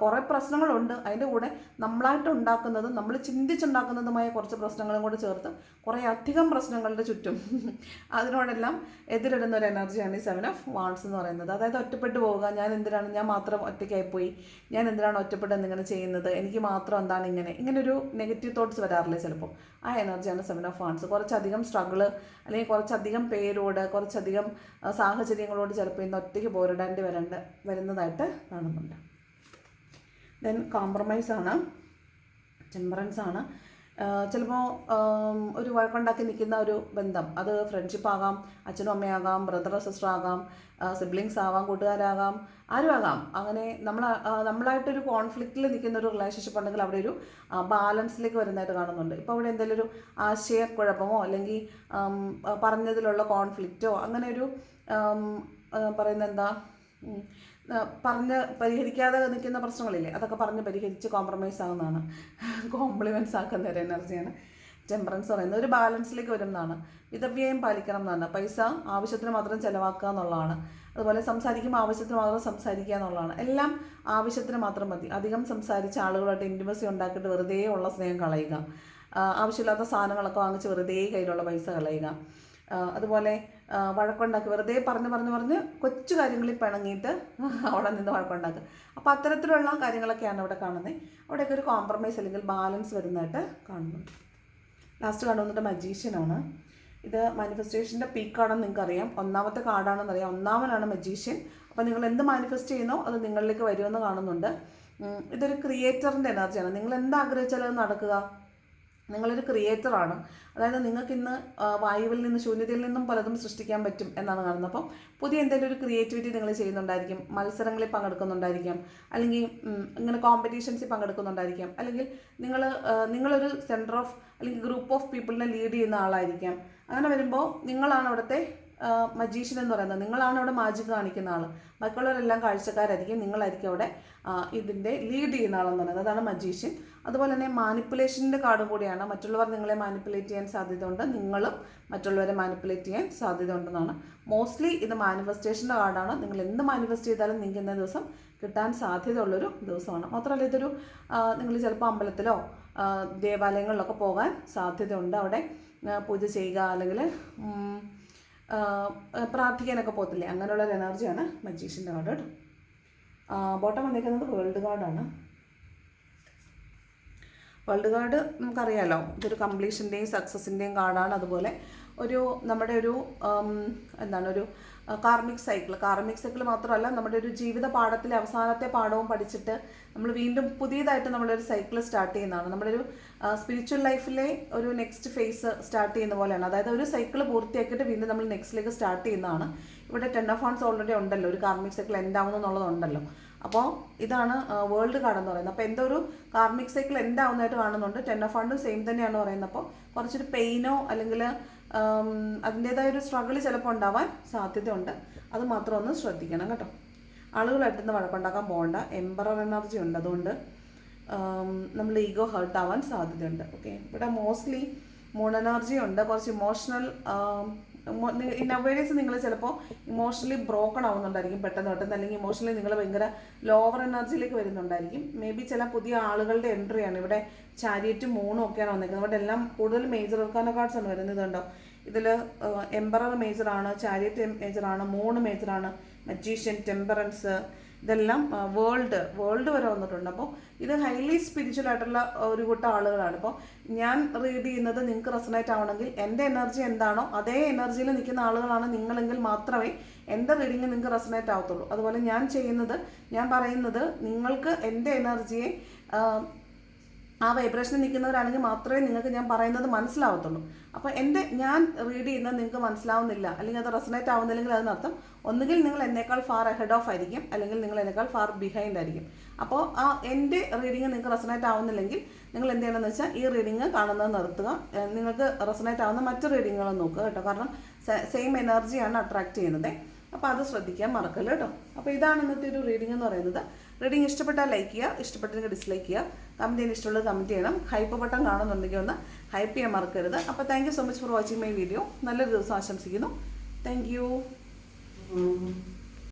കുറേ പ്രശ്നങ്ങളുണ്ട്, അതിൻ്റെ കൂടെ നമ്മളായിട്ട് ഉണ്ടാക്കുന്നതും നമ്മൾ ചിന്തിച്ചുണ്ടാക്കുന്നതുമായ കുറച്ച് പ്രശ്നങ്ങളും കൂടെ ചേർത്ത് കുറേ അധികം പ്രശ്നങ്ങളുടെ ചുറ്റും അതിനോടെല്ലാം എതിരിടുന്ന ഒരു എനർജിയാണ് ഈ 7 ഓഫ് വാൺസ് എന്ന് പറയുന്നത്. അതായത് ഒറ്റപ്പെട്ടു പോവുക, ഞാൻ മാത്രം ഒറ്റയ്ക്കായിപ്പോയി, ഞാൻ എന്തിനാണ് ഒറ്റപ്പെട്ട് എന്തിങ്ങനെ ചെയ്യുന്നത്, എനിക്ക് മാത്രം എന്താണ് ഇങ്ങനെ ഒരു നെഗറ്റീവ് തോട്ട്സ് വരാറില്ലേ ചിലപ്പോൾ. ആ എനർജിയാണ് 7 ഓഫ് വാൺസ്. കുറച്ചധികം സ്ട്രഗിള് അല്ലെങ്കിൽ കുറച്ചധികം പേരോട്, കുറച്ചധികം സാഹചര്യങ്ങളോട് ചിലപ്പോൾ ഇന്ന് ഒറ്റയ്ക്ക് പോരിടേണ്ടി വരുന്നതായിട്ട് കാണുന്നുണ്ട്. ദെൻ കോംപ്രമൈസാണ്, ടെമ്പറൻസ് ആണ്. ചിലപ്പോൾ ഒരു വഴക്കുണ്ടാക്കി നിൽക്കുന്ന ഒരു ബന്ധം, അത് ഫ്രണ്ട്ഷിപ്പ് ആകാം, അച്ഛനും അമ്മയാകാം, ബ്രദർ സിസ്റ്റർ ആകാം, സിബ്ലിങ്സ് ആവാം, കൂട്ടുകാരാകാം, ആരും ആകാം. അങ്ങനെ നമ്മളായിട്ടൊരു കോൺഫ്ലിക്റ്റിൽ നിൽക്കുന്ന ഒരു റിലേഷൻഷിപ്പ് ഉണ്ടെങ്കിൽ അവിടെ ഒരു ബാലൻസിലേക്ക് വരുന്നതായിട്ട് കാണുന്നുണ്ട്. ഇപ്പോൾ അവിടെ എന്തെങ്കിലും ഒരു ആശയക്കുഴപ്പമോ അല്ലെങ്കിൽ പറഞ്ഞതിലുള്ള കോൺഫ്ലിക്റ്റോ അങ്ങനെ ഒരു പറയുന്നത് എന്താ, പറഞ്ഞ് പരിഹരിക്കാതെ നിൽക്കുന്ന പ്രശ്നങ്ങളില്ലേ, അതൊക്കെ പറഞ്ഞ് പരിഹരിച്ച് കോംപ്രമൈസ് ആകുന്നതാണ്. കോംപ്ലിമെൻറ്റ്സ് ആക്കുന്ന ഒരു എനർജിയാണ് ടെമ്പറൻസ് പറയുന്നത്. ഒരു ബാലൻസിലേക്ക് വരുന്നതാണ്. മിതവ്യയം പാലിക്കണം എന്നാണ്. പൈസ ആവശ്യത്തിന് മാത്രം ചിലവാക്കുക എന്നുള്ളതാണ്. അതുപോലെ സംസാരിക്കുമ്പോൾ ആവശ്യത്തിന് മാത്രം സംസാരിക്കുക എന്നുള്ളതാണ്. എല്ലാം ആവശ്യത്തിന് മാത്രം മതി. അധികം സംസാരിച്ച് ആളുകളായിട്ട് ഇൻറ്റിമസി ഉണ്ടാക്കിയിട്ട് വെറുതെ ഉള്ള സ്നേഹം കളയുക, ആവശ്യമില്ലാത്ത സാധനങ്ങളൊക്കെ വാങ്ങിച്ച് വെറുതെ കയ്യിലുള്ള പൈസ കളയുക, അതുപോലെ വഴക്കുണ്ടാക്കി വെറുതെ പറഞ്ഞ് കൊച്ചു കാര്യങ്ങളിൽ പിണങ്ങിയിട്ട് അവിടെ നിന്ന് വഴക്കുണ്ടാക്കുക. അപ്പോൾ അത്തരത്തിലുള്ള കാര്യങ്ങളൊക്കെയാണ് ഇവിടെ കാണുന്നത്. അവിടെയൊക്കെ ഒരു കോംപ്രമൈസ് അല്ലെങ്കിൽ ബാലൻസ് വരുന്നതായിട്ട് കാണുന്നുണ്ട്. ലാസ്റ്റ് കാണുന്നത് മജീഷ്യനാണ്. ഇത് മാനിഫെസ്റ്റേഷൻ്റെ പീക്കാണെന്ന് നിങ്ങൾക്കറിയാം. ഒന്നാമത്തെ കാർഡാണെന്നറിയാം. ഒന്നാമനാണ് മജീഷ്യൻ. അപ്പോൾ നിങ്ങൾ എന്ത് മാനിഫെസ്റ്റ് ചെയ്യുന്നോ അത് നിങ്ങളിലേക്ക് വരുമെന്ന് കാണുന്നുണ്ട്. ഇതൊരു ക്രിയേറ്ററിൻ്റെ എനർജിയാണ്. നിങ്ങൾ എന്താഗ്രഹിച്ചാലും അത് നടക്കുക. നിങ്ങളൊരു ക്രിയേറ്ററാണ്. അതായത് നിങ്ങൾക്കിന്ന് വായുവിൽ നിന്ന്, ശൂന്യതയിൽ നിന്നും പലതും സൃഷ്ടിക്കാൻ പറ്റും എന്നാണ് കാണുന്നത്. അപ്പം പുതിയ എന്തെങ്കിലും ഒരു ക്രിയേറ്റിവിറ്റി നിങ്ങൾ ചെയ്യുന്നുണ്ടായിരിക്കും, മത്സരങ്ങളിൽ പങ്കെടുക്കുന്നുണ്ടായിരിക്കാം, അല്ലെങ്കിൽ ഇങ്ങനെ കോമ്പറ്റീഷൻസിൽ പങ്കെടുക്കുന്നുണ്ടായിരിക്കാം, അല്ലെങ്കിൽ നിങ്ങളൊരു സെൻറ്റർ ഓഫ് അല്ലെങ്കിൽ ഗ്രൂപ്പ് ഓഫ് പീപ്പിളിനെ ലീഡ് ചെയ്യുന്ന ആളായിരിക്കാം. അങ്ങനെ വരുമ്പോൾ നിങ്ങളാണ് അവിടുത്തെ മജീഷ്യൻ എന്ന് പറയുന്നത്. നിങ്ങളാണ് അവിടെ മാജിക് കാണിക്കുന്ന ആൾ. ബാക്കിയുള്ളവരെല്ലാം കാഴ്ചക്കാരായിരിക്കും. നിങ്ങളായിരിക്കും അവിടെ ഇതിൻ്റെ ലീഡ് ചെയ്യുന്ന ആളെന്ന് പറയുന്നത്. അതാണ് മജീഷ്യൻ. അതുപോലെ തന്നെ മാനിപ്പുലേഷൻ്റെ കാർഡും കൂടിയാണ്. മറ്റുള്ളവർ നിങ്ങളെ മാനിപ്പുലേറ്റ് ചെയ്യാൻ സാധ്യതയുണ്ട്, നിങ്ങളും മറ്റുള്ളവരെ മാനിപ്പുലേറ്റ് ചെയ്യാൻ സാധ്യത ഉണ്ടെന്നാണ്. മോസ്റ്റ്ലി ഇത് മാനിഫെസ്റ്റേഷൻ്റെ കാർഡാണ്. നിങ്ങൾ എന്ത് മാനിഫെസ്റ്റ് ചെയ്താലും നിങ്ങൾക്ക് ഇന്ന ദിവസം കിട്ടാൻ സാധ്യതയുള്ളൊരു ദിവസമാണ്. മാത്രമല്ല ഇതൊരു നിങ്ങൾ ചിലപ്പോൾ അമ്പലത്തിലോ ദേവാലയങ്ങളിലൊക്കെ പോകാൻ സാധ്യതയുണ്ട്. അവിടെ പൂജ ചെയ്യുക അല്ലെങ്കിൽ പ്രാർത്ഥിക്കാനൊക്കെ പോകത്തില്ലേ, അങ്ങനെയുള്ളൊരു എനർജിയാണ് മജീഷ്യൻ്റെ കാർഡ് കേട്ടോ. ബോട്ടം വന്നിരിക്കുന്നത് വേൾഡ് കാർഡാണ്. വേൾഡ് കാർഡ് നമുക്കറിയാമല്ലോ, ഇതൊരു കംപ്ലീഷൻ്റെയും സക്സസിൻ്റെയും കാർഡാണ്. അതുപോലെ നമ്മുടെ ഒരു കാർമിക് സൈക്കിൾ മാത്രമല്ല, നമ്മുടെ ഒരു ജീവിത പാഠത്തിലെ അവസാനത്തെ പാഠവും പഠിച്ചിട്ട് നമ്മൾ വീണ്ടും പുതിയതായിട്ട് നമ്മളൊരു സൈക്കിൾ സ്റ്റാർട്ട് ചെയ്യുന്നതാണ്. നമ്മളൊരു സ്പിരിച്വൽ ലൈഫിലെ ഒരു നെക്സ്റ്റ് ഫേസ് സ്റ്റാർട്ട് ചെയ്യുന്ന പോലെയാണ്. അതായത് ഒരു സൈക്കിൾ പൂർത്തിയാക്കിയിട്ട് വീണ്ടും നമ്മൾ നെക്സ്റ്റിലേക്ക് സ്റ്റാർട്ട് ചെയ്യുന്നതാണ്. ഇവിടെ 10 ഓഫ് വാൺസ് ഓൾറെഡി ഉണ്ടല്ലോ, ഒരു കാർമിക് സൈക്കിൾ എൻഡ് ആവുന്നു എന്നുള്ളതുണ്ടല്ലോ. അപ്പോൾ ഇതാണ് വേൾഡ് കാർഡ് എന്ന് പറയുന്നത്. അപ്പോൾ എന്തോ ഒരു കാർമിക് സൈക്കിൾ എൻഡ് ആവുന്നതായിട്ട് കാണുന്നുണ്ട്. 10 ഓഫ് വാൺസും സെയിം തന്നെയാണ് പറയുന്നത്. അപ്പോൾ കുറച്ചൊരു പെയിനോ അല്ലെങ്കിൽ അതിൻ്റേതായ ഒരു സ്ട്രഗിൾ ചിലപ്പോൾ ഉണ്ടാവാൻ സാധ്യതയുണ്ട്. അത് മാത്രം ഒന്ന് ശ്രദ്ധിക്കണം കേട്ടോ. ആളുകളായിട്ടൊന്ന് വഴക്കുണ്ടാക്കാൻ പോകണ്ട. എംപറർ എനർജി ഉണ്ട്, അതുകൊണ്ട് നമ്മൾ ഈഗോ ഹേർട്ട് ആവാൻ സാധ്യതയുണ്ട്. ഓക്കെ, ഇവിടെ മോസ്റ്റ്ലി മൂൺ എനർജി ഉണ്ട്. കുറച്ച് ഇമോഷണൽ നവേഡേയ്സ് നിങ്ങൾ ചിലപ്പോൾ ഇമോഷണലി ബ്രോക്കൺ ആവുന്നുണ്ടായിരിക്കും പെട്ടെന്ന്, അല്ലെങ്കിൽ ഇമോഷണലി നിങ്ങൾ ഭയങ്കര ലോവർ എനർജിയിലേക്ക് വരുന്നുണ്ടായിരിക്കും. മേ ബി ചില പുതിയ ആളുകളുടെ എൻട്രിയാണ്. ഇവിടെ ചാരിയറ്റും മൂണും ഒക്കെയാണ് വന്നിരിക്കുന്നത്. ഇവിടെ എല്ലാം കൂടുതൽ മേജർ ആർക്കാന കാർഡ്സ് ആണ് വരുന്നത് കണ്ടോ. ഇതിൽ എംപറർ മേജറാണ്, ചാരിയറ്റ് മേജറാണ്, മൂണ് മേജറാണ്, മജീഷ്യൻ, ടെമ്പറൻസ്, ഇതെല്ലാം വേൾഡ് വരെ വന്നിട്ടുണ്ട്. അപ്പോൾ ഇത് ഹൈലി സ്പിരിച്വൽ ആയിട്ടുള്ള ഒരു കൂട്ടം ആളുകളാണ്. അപ്പോൾ ഞാൻ റീഡ് ചെയ്യുന്നത് നിങ്ങൾക്ക് റെസണേറ്റ് ആവണമെങ്കിൽ എൻ്റെ എനർജി എന്താണോ അതേ എനർജിയിൽ നിൽക്കുന്ന ആളുകളാണ് നിങ്ങളെങ്കിൽ മാത്രമേ എൻ്റെ റീഡിങ് നിങ്ങൾക്ക് റെസണേറ്റ് ആവത്തുള്ളൂ. അതുപോലെ ഞാൻ പറയുന്നത് നിങ്ങൾക്ക് എൻ്റെ എനർജിയെ ആ വൈബ്രേഷനിൽ നിൽക്കുന്നവരാണെങ്കിൽ മാത്രമേ നിങ്ങൾക്ക് ഞാൻ പറയുന്നത് മനസ്സിലാവത്തുള്ളൂ. അപ്പോൾ ഞാൻ റീഡ് ചെയ്യുന്നത് നിങ്ങൾക്ക് മനസ്സിലാവുന്നില്ല അല്ലെങ്കിൽ അത് റെസണേറ്റ് ആവുന്നില്ലെങ്കിൽ അതിനർത്ഥം ഒന്നുകിൽ നിങ്ങൾ എന്നേക്കാൾ ഫാർ അഹെഡ് ഓഫ് ആയിരിക്കും, അല്ലെങ്കിൽ നിങ്ങൾ എന്നേക്കാൾ ഫാർ ബിഹൈൻഡ് ആയിരിക്കും. അപ്പോൾ എൻ്റെ റീഡിങ് നിങ്ങൾക്ക് റെസണേറ്റ് ആവുന്നില്ലെങ്കിൽ നിങ്ങൾ എന്ത് ചെയ്യണമെന്ന് വെച്ചാൽ ഈ റീഡിങ് കാണുന്നത് നിർത്തുക. നിങ്ങൾക്ക് റെസണേറ്റ് ആവുന്ന മറ്റു റീഡിങ്ങുകളും നോക്കുക കേട്ടോ. കാരണം സെയിം എനർജിയാണ് അട്രാക്റ്റ് ചെയ്യുന്നത്. അപ്പോൾ അത് ശ്രദ്ധിക്കാൻ മറക്കല്ല കേട്ടോ. അപ്പോൾ ഇതാണ് ഇന്നത്തെ ഒരു റീഡിംഗ് എന്ന് പറയുന്നത്. റീഡിംഗ് ഇഷ്ടപ്പെട്ടാൽ ലൈക്ക് ചെയ്യുക, ഇഷ്ടപ്പെട്ടെങ്കിൽ ഡിസ്ലൈക്ക് ചെയ്യുക, കമൻറ്റ് ചെയ്യാൻ ഇഷ്ടമുള്ളത് കമൻറ്റ് ചെയ്യണം. ഹൈപ്പ് ബട്ടൺ കാണുന്നുണ്ടെങ്കിൽ ഒന്ന് ഹൈപ്പ് ചെയ്യാൻ മറക്കരുത്. അപ്പോൾ thank you so much for watching my video. നല്ലൊരു ദിവസം ആശംസിക്കുന്നു. Thank you.